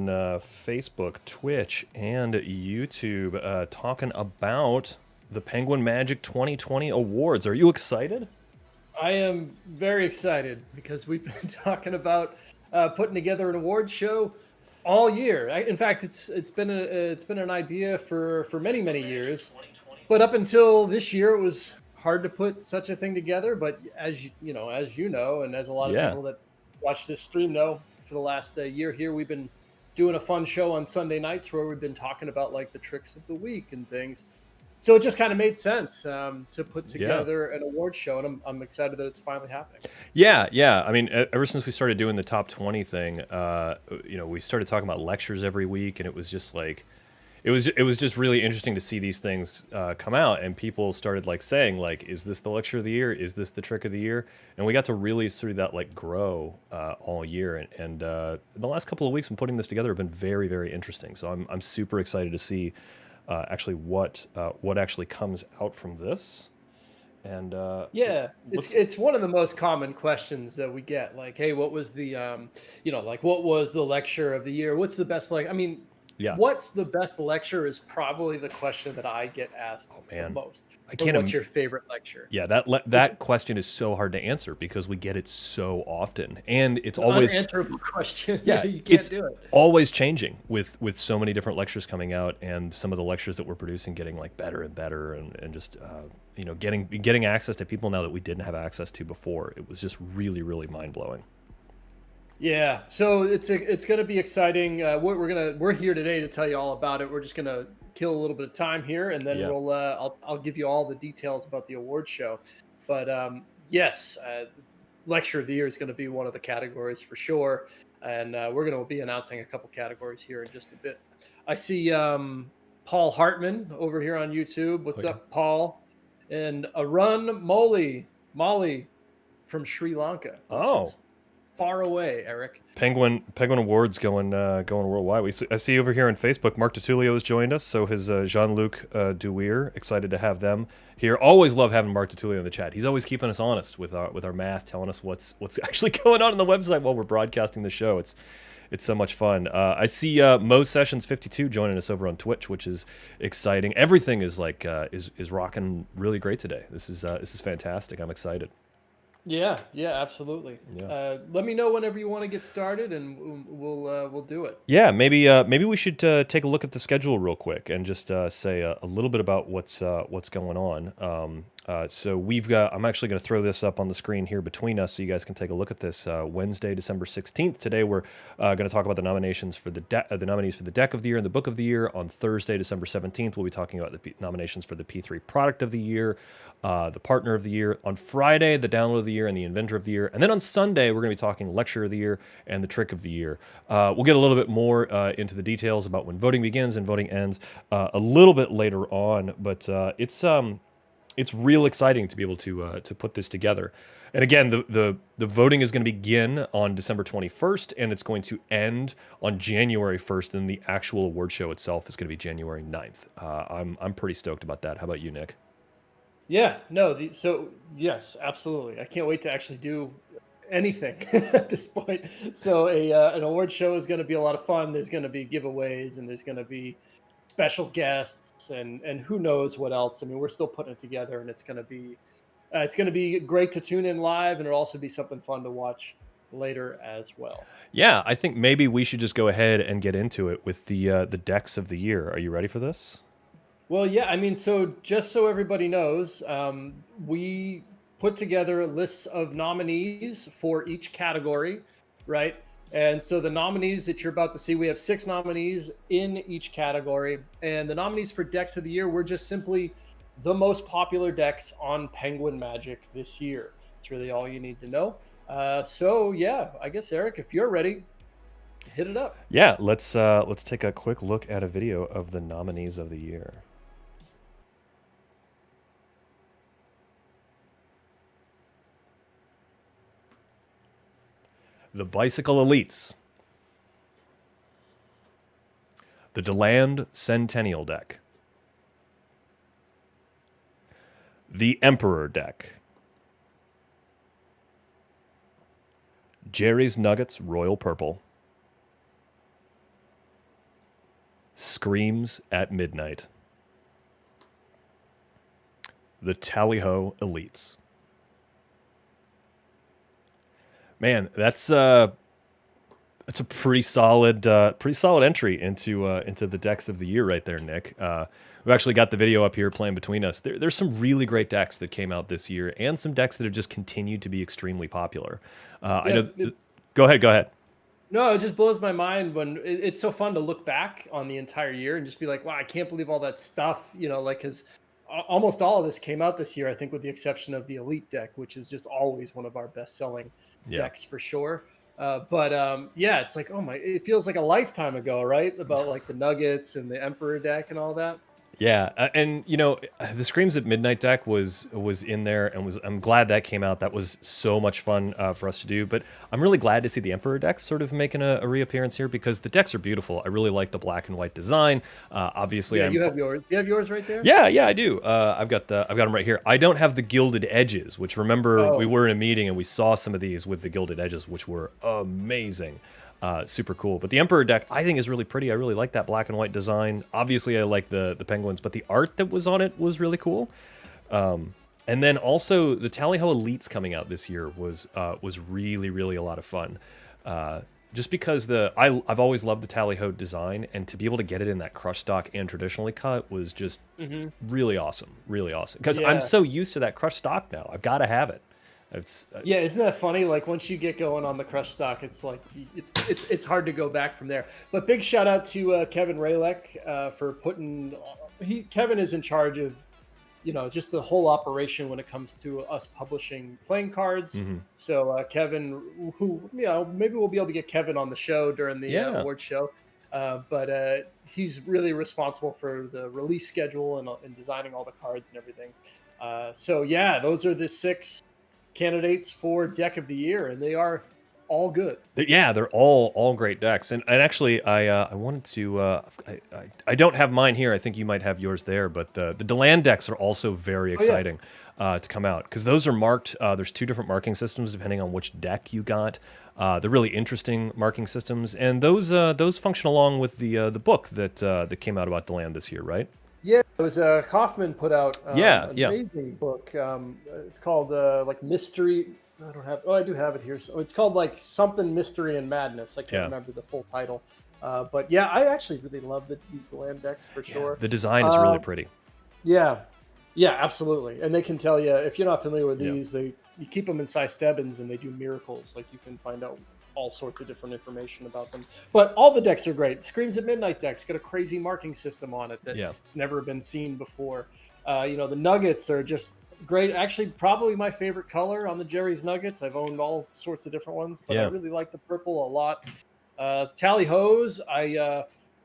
on Facebook, Twitch, and YouTube talking about the Penguin Magic 2020 Awards. Are you excited? I am very excited because we've been talking about putting together an award show all year. In fact, it's been an idea for many years, but up until this year, it was hard to put such a thing together. But as you know, and as a lot of Yeah. people that watch this stream know, for the last year here, we've been doing a fun show on Sunday nights where we've been talking about like the tricks of the week and things. So it just kind of made sense to put Yeah. together an award show, and I'm excited that it's finally happening. Yeah. I mean, ever since we started doing the top 20 thing, we started talking about lectures every week, and it was just like, it was just really interesting to see these things come out, and people started like saying like, is this the lecture of the year? Is this the trick of the year? And we got to really see that like grow all year, and the last couple of weeks when putting this together have been very interesting. So I'm super excited to see actually what actually comes out from this. And Yeah, it's let's it's one of the most common questions that we get. Like, hey, what was the like what was the lecture of the year? What's the best like? I mean, yeah. what's the best lecture is probably the question that I get asked Oh the man, most. I Or can't. what's your favorite lecture? Yeah, It's that question is so hard to answer because we get it so often, and it's an always unanswerable question. yeah, You can't it's do it. always changing with so many different lectures coming out, and some of the lectures that we're producing getting like better and better, and just getting access to people now that we didn't have access to before. It was just really mind blowing. Yeah, so it's gonna be exciting. We're here today to tell you all about it. We're just gonna kill a little bit of time here, and then Yeah, I'll give you all the details about the award show. But yes, lecture of the year is going to be one of the categories for sure, and we're going to be announcing a couple categories here in just a bit. I see Paul Hartman over here on YouTube. oh What's yeah. up, Paul? And Arun Molly from Sri Lanka, which Oh, is far away, Eric. Penguin Awards going worldwide. I see over here on Facebook, Mark Tutulio has joined us. So has Jean-Luc Duweer. Excited to have them here. Always love having Mark Tutulio in the chat. He's always keeping us honest with our math, telling us what's actually going on the website while we're broadcasting the show. It's so much fun. I see Mo Sessions 52 joining us over on Twitch, which is exciting. Everything is like is rocking really great today. This is fantastic. I'm excited. Yeah, absolutely. Yeah. Let me know whenever you want to get started, and we'll do it. Yeah, maybe we should take a look at the schedule real quick and just say a little bit about what's going on. So we've got. I'm actually going to throw this up on the screen here between us, so you guys can take a look at this. Wednesday, December 16th. Today we're going to talk about the nominations for the nominees for the deck of the year and the book of the year. On Thursday, December 17th, we'll be talking about the nominations for the P3 product of the year, the partner of the year. On Friday, the download of the year and the inventor of the year. And then on Sunday, we're going to be talking lecture of the year and the trick of the year. We'll get a little bit more into the details about when voting begins and voting ends a little bit later on, but it's real exciting to be able to put this together. And again, the voting is going to begin on December 21st, and it's going to end on January 1st, and the actual award show itself is going to be January 9th. I'm pretty stoked about that. How about you, Nick? Yeah, no, so yes, absolutely. I can't wait to actually do anything at this point. So an award show is going to be a lot of fun. There's going to be giveaways, and there's going to be special guests, and who knows what else. I mean, we're still putting it together, and it's going to be great to tune in live, and it'll also be something fun to watch later as well. Yeah, I think maybe we should just go ahead and get into it with the decks of the year. Are you ready for this? Well, yeah, I mean, so just so everybody knows, we put together lists of nominees for each category, right? And so the nominees that you're about to see, we have 6 nominees in each category. And the nominees for decks of the year were just simply the most popular decks on Penguin Magic this year. It's really all you need to know. So yeah, I guess Eric, if you're ready, hit it up. Yeah, let's take a quick look at a video of the nominees of the year. The Bicycle Elites, the DeLand Centennial deck, the Emperor deck, Jerry's Nuggets Royal Purple, Screams at Midnight. The Tally-Ho Elites. Man, that's a pretty solid entry into the decks of the year right there, Nick. We've actually got the video up here playing between us. There's some really great decks that came out this year, and some decks that have just continued to be extremely popular. I know. Go ahead. No, it just blows my mind when it's so fun to look back on the entire year and just be like, wow, I can't believe all that stuff, like, because almost all of this came out this year, I think, with the exception of the Elite deck, which is just always one of our best-selling decks for sure. Yeah, it's like, it feels like a lifetime ago, right? About like the Nuggets and the Emperor deck and all that. Yeah, and the Screams at Midnight deck was in there, and I'm glad that came out. That was so much fun for us to do. But I'm really glad to see the Emperor decks sort of making a reappearance here, because the decks are beautiful. I really like the black and white design. Obviously, you have yours. You have yours right there. Yeah, I do. I've got them right here. I don't have the gilded edges, which, remember, we were in a meeting and we saw some of these with the gilded edges, which were amazing. Super cool. But the Emperor deck, I think, is really pretty. I really like that black and white design. Obviously, I like the penguins, but the art that was on it was really cool. And then also the Tally-Ho Elites coming out this year was really, really a lot of fun. Just because I've always loved the Tally-Ho design, and to be able to get it in that crush stock and traditionally cut was just really awesome. Really awesome. Because I'm so used to that crush stock now. I've got to have it. Yeah, isn't that funny? Like, once you get going on the crush stock, it's like it's hard to go back from there. But big shout out to Kevin Ralek for putting. Kevin is in charge of, just the whole operation when it comes to us publishing playing cards. So Kevin, who maybe we'll be able to get Kevin on the show during the award show. But he's really responsible for the release schedule and designing all the cards and everything. So yeah, those are the 6 candidates for deck of the year, and they are all good. Yeah, they're all great decks. And actually, I wanted to I don't have mine here. I think you might have yours there, but the Deland decks are also very exciting to come out, because those are marked. There's 2 different marking systems depending on which deck you got. They're really interesting marking systems, and those function along with the book that came out about Deland this year, right? Yeah, it was Kaufman put out an amazing book. It's called like Mystery. I don't have. Oh, I do have it here. So it's called like something Mystery and Madness. I can't remember the full title. But yeah, I actually really love these Deland decks for sure. The design is really pretty. Yeah, absolutely. And they can tell you, if you're not familiar with these, you keep them in size Stebbins and they do miracles. Like, you can find out all sorts of different information about them. But all the decks are great. Screams at Midnight deck's got a crazy marking system on it that's never been seen before. The Nuggets are just great. Actually, probably my favorite color on the Jerry's Nuggets. I've owned all sorts of different ones, but I really like the purple a lot. The Tally-Hos,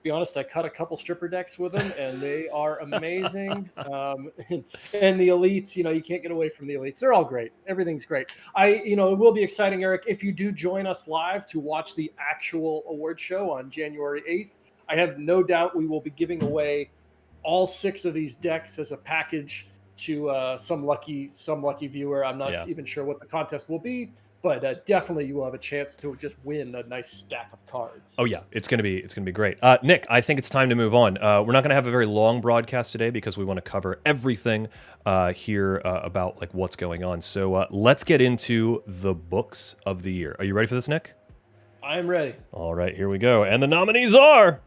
be honest, I cut a couple stripper decks with them, and they are amazing. And the Elites, you can't get away from the Elites. They're all great. Everything's great. It will be exciting, Eric, if you do join us live to watch the actual award show on January 8th. I have no doubt we will be giving away all 6 of these decks as a package to some lucky viewer. I'm not even sure what the contest will be, but definitely you will have a chance to just win a nice stack of cards. Oh yeah, it's gonna be great. Nick, I think it's time to move on. We're not gonna have a very long broadcast today because we want to cover everything here about like what's going on. So let's get into the books of the year. Are you ready for this, Nick? I am ready. All right, here we go. And the nominees are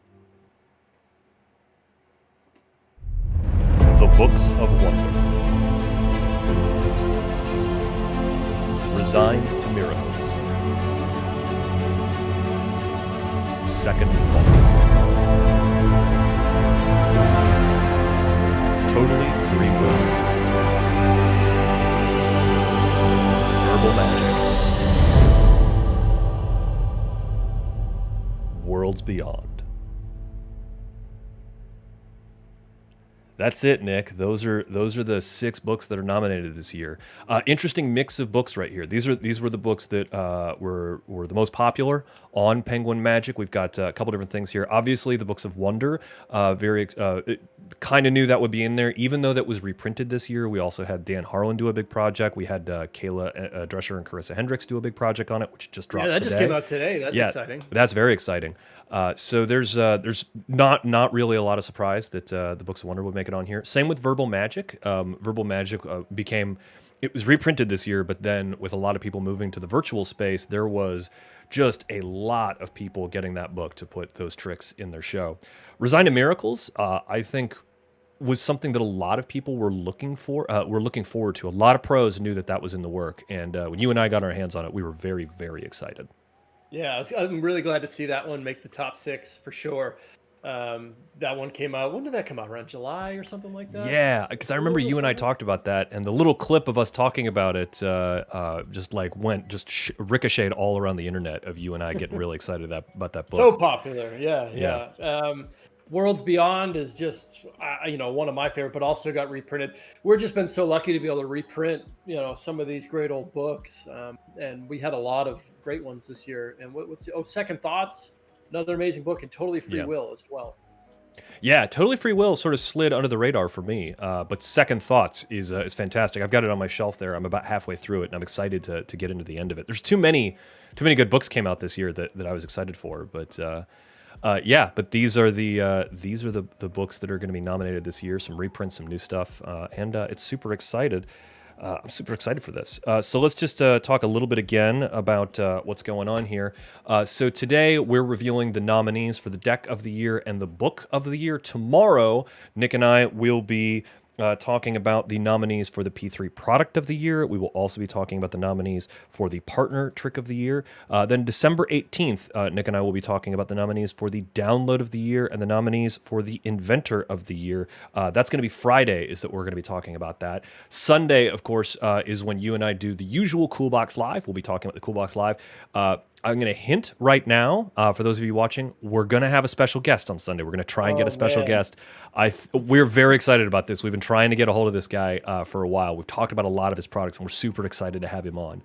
the Books of Wonder, Resigned to Miracles, Second Thoughts, Totally Free Will, Verbal Magic, Worlds Beyond. That's it, Nick. Those are the 6 books that are nominated this year. Interesting mix of books right here. These were the books that were the most popular on Penguin Magic. We've got a couple different things here. Obviously, the Books of Wonder. Kind of knew that would be in there, even though that was reprinted this year. We also had Dan Harlan do a big project. We had Kayla Drescher and Carissa Hendricks do a big project on it, which just dropped. Yeah, that today. just came out today. That's exciting. That's very exciting. So there's not really a lot of surprise that the Books of Wonder would make it on here. Same with Verbal Magic. Verbal Magic became it was reprinted this year, but then with a lot of people moving to the virtual space, there was just a lot of people getting that book to put those tricks in their show. Resigned to Miracles, I think was something that a lot of people were looking for, were looking forward to. A lot of pros knew that that was in the work, and when you and I got our hands on it, we were very, very excited. Yeah, I'm really glad to see that one make the top 6 for sure. That one came out. When did that come out? Around July or something like that? Yeah, because I remember Middle of you and I summer? talked about that, and the little clip of us talking about it just like went just ricocheted all around the internet of you and I getting really excited about that book. So popular. Yeah, Yeah, yeah. Worlds Beyond is just one of my favorite, but also got reprinted. We've just been so lucky to be able to reprint some of these great old books, and we had a lot of great ones this year. And what's Second Thoughts, another amazing book, and Totally Free yeah. Will as well. Yeah, Totally Free Will sort of slid under the radar for me, but Second Thoughts is fantastic. I've got it on my shelf there. I'm about halfway through it, and I'm excited to get into the end of it. There's too many good books came out this year that I was excited for, but yeah. But these are the books that are going to be nominated this year. Some reprints, some new stuff, and it's super excited. I'm super excited for this. So let's just talk a little bit again about what's going on here. So today we're revealing the nominees for the Deck of the Year and the Book of the Year. Tomorrow, Nick and I will be talking about the nominees for the P3 Product of the Year. We will also be talking about the nominees for the Partner Trick of the Year. Then December 18th, Nick and I will be talking about the nominees for the Download of the Year and the nominees for the Inventor of the Year. That's going to be Friday, is that we're going to be talking about that. Sunday, of course, is when you and I do the usual Cool Box Live. We'll be talking about the Cool Box Live. I'm going to hint right now, for those of you watching, we're going to have a special guest on Sunday. We're going to try and get a Oh special man, guest. We're very excited about this. We've been trying to get a hold of this guy for a while. We've talked about a lot of his products, and we're super excited to have him on.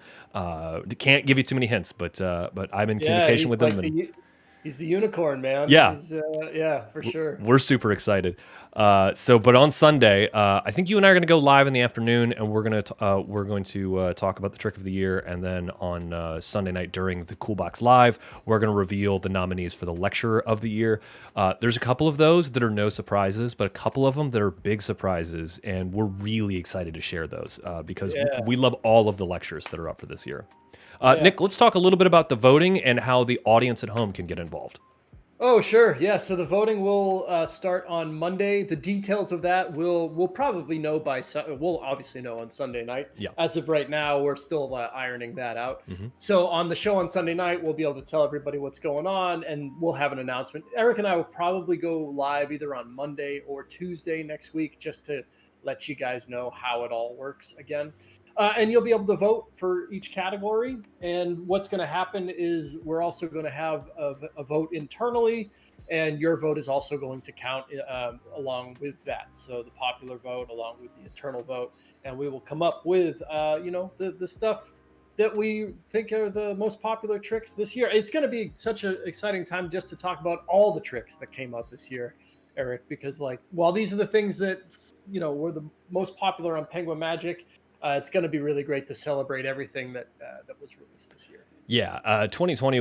Can't give you too many hints, but I'm in yeah, communication with him, and he's the unicorn, man. yeah, He's yeah, for sure. we're super excited. But on Sunday, I think you and I are going to go live in the afternoon, and we're going to talk about the Trick of the Year, and then on Sunday night during the Cool Box Live, we're going to reveal the nominees for the Lecturer of the Year. There's a couple of those that are no surprises, but a couple of them that are big surprises, and we're really excited to share those because Yeah, we love all of the lectures that are up for this year. yeah. Nick, let's talk a little bit about the voting and how the audience at home can get involved. Oh, sure. Yeah. So the voting will start on Monday. The details of that we'll probably know we'll obviously know on Sunday night. Yeah. As of right now, we're still ironing that out. Hmm. So on the show on Sunday night, we'll be able to tell everybody what's going on, and we'll have an announcement. Eric and I will probably go live either on Monday or Tuesday next week, just to let you guys know how it all works again. And you'll be able to vote for each category. And what's going to happen is we're also going to have a vote internally, and your vote is also going to count along with that. So the popular vote along with the internal vote, and we will come up with the stuff that we think are the most popular tricks this year. It's going to be such an exciting time just to talk about all the tricks that came out this year, Eric, because while these are the things that were the most popular on Penguin Magic, it's going to be really great to celebrate everything that was released this year. Yeah, 2020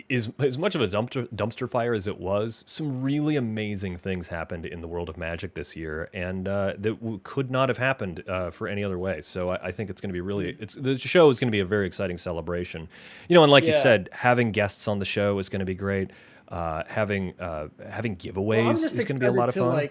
is as much of a dumpster fire as it was. Some really amazing things happened in the world of Magic this year, and could not have happened for any other way. So I think it's going to be really. The show is going to be a very exciting celebration, and like you Yeah. said, having guests on the show is going to be great. Having Well, I'm giveaways just is going to be a lot of fun.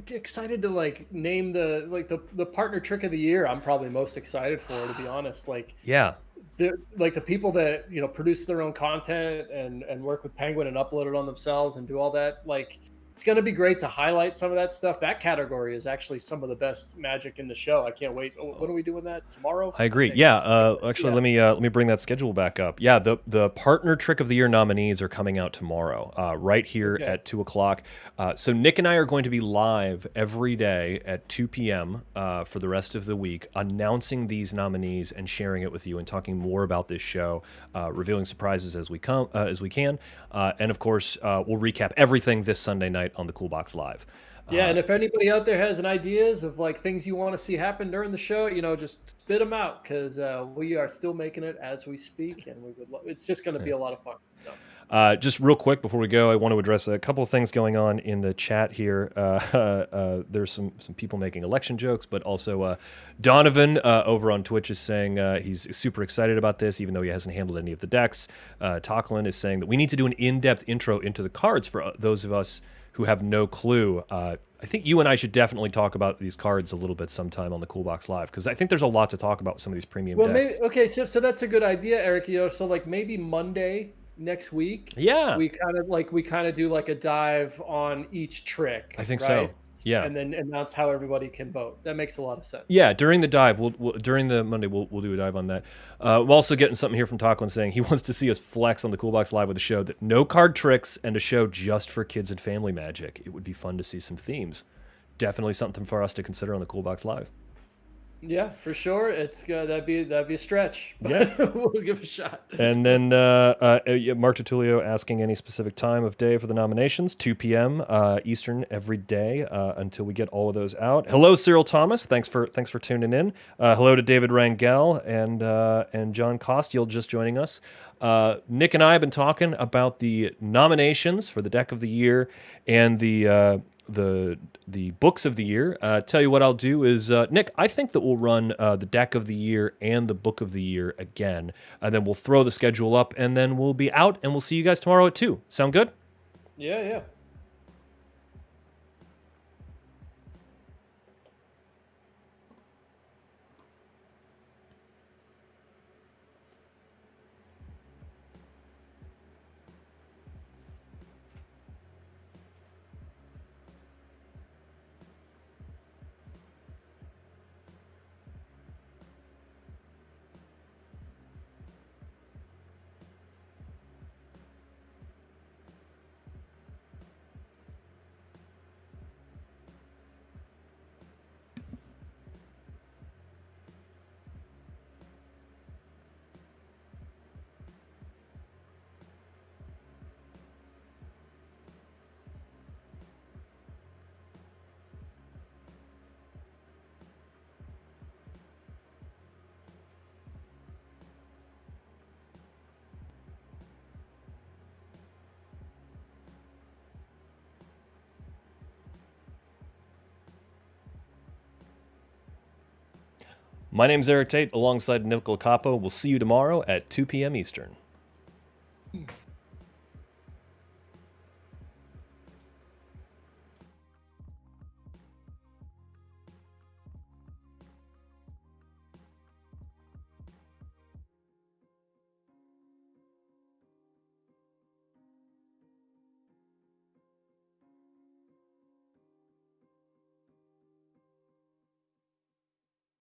excited to name the partner trick of the year. I'm probably most excited for, to be honest. Yeah, The people that produce their own content and work with Penguin and upload it on themselves and do all that. It's going to be great to highlight some of that stuff. That category is actually some of the best Magic in the show. I can't wait. When are we doing that? Tomorrow? I agree. think. Yeah, actually, Yeah. let me bring that schedule back up. Yeah, the partner trick of the year nominees are coming out tomorrow, right here Okay. at 2 o'clock. So Nick and I are going to be live every day at 2 p.m. For the rest of the week, announcing these nominees and sharing it with you and talking more about this show, revealing surprises as we can, and of course, we'll recap everything this Sunday night on the Cool Box Live. Yeah, Uh, and if anybody out there has an ideas of things you want to see happen during the show, just spit them out, because we are still making it as we speak, and it's just going to be a lot of fun. So Just real quick before we go, I want to address a couple of things going on in the chat here. There's some people making election jokes, but also Donovan over on Twitch is saying he's super excited about this, even though he hasn't handled any of the decks. Tocklin is saying that we need to do an in-depth intro into the cards for those of us who have no clue. I think you and I should definitely talk about these cards a little bit sometime on the Coolbox Live, because I think there's a lot to talk about with some of these premium Well, decks. maybe okay. So that's a good idea, Eric. So like maybe Monday next week. Yeah, We kind of do like a dive on each trick. I think right? so. Yeah. And then announce how everybody can vote. That makes a lot of sense. Yeah, during the dive, during the Monday, we'll do a dive on that. I'm also getting something here from Tocklin saying he wants to see us flex on the Coolbox Live with a show that no card tricks and a show just for kids and family magic. It would be fun to see some themes. Definitely something for us to consider on the Coolbox Live. Yeah, for sure. It's that'd be a stretch. But Yeah. we'll give it a shot. And then Mark Tertulio asking any specific time of day for the nominations. 2 p.m. Eastern every day until we get all of those out. Hello, Cyril Thomas. Thanks for tuning in. Hello to David Rangel and John Costiel just joining us. Nick and I have been talking about the nominations for the deck of the year and the books of the year. Tell you what I'll do is, Nick, I think that we'll run the deck of the year and the book of the year again. And then we'll throw the schedule up, and then we'll be out, and we'll see you guys tomorrow at 2. Sound good? Yeah. My name's Erik Tait alongside Nick Locapo. We'll see you tomorrow at 2 p.m. Eastern.